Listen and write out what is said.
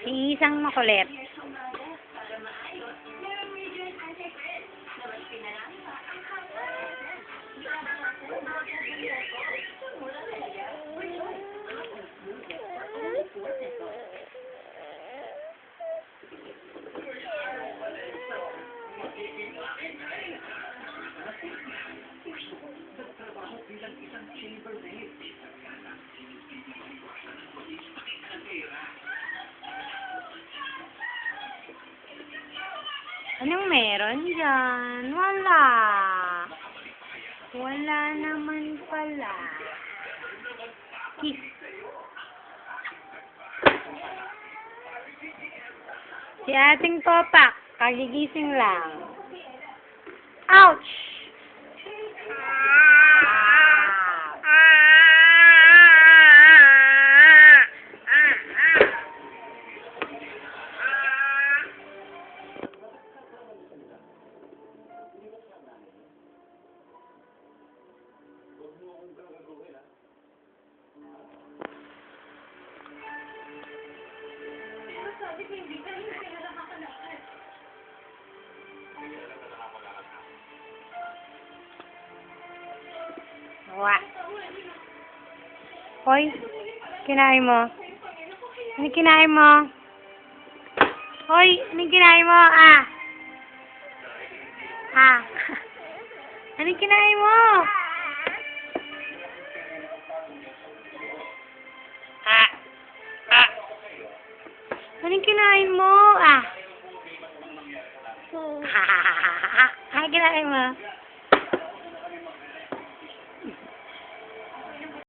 Isang makulit. Anong meron dyan? Wala. Wala naman pala. Kiss. Si ating Topak, kagigising lang. Ouch! Wa. Hoy, kinain mo. Ano kinain mo? Hoy, ano kinain mo? Ano kinain mo? Ano kinain mo? Ano kinain mo?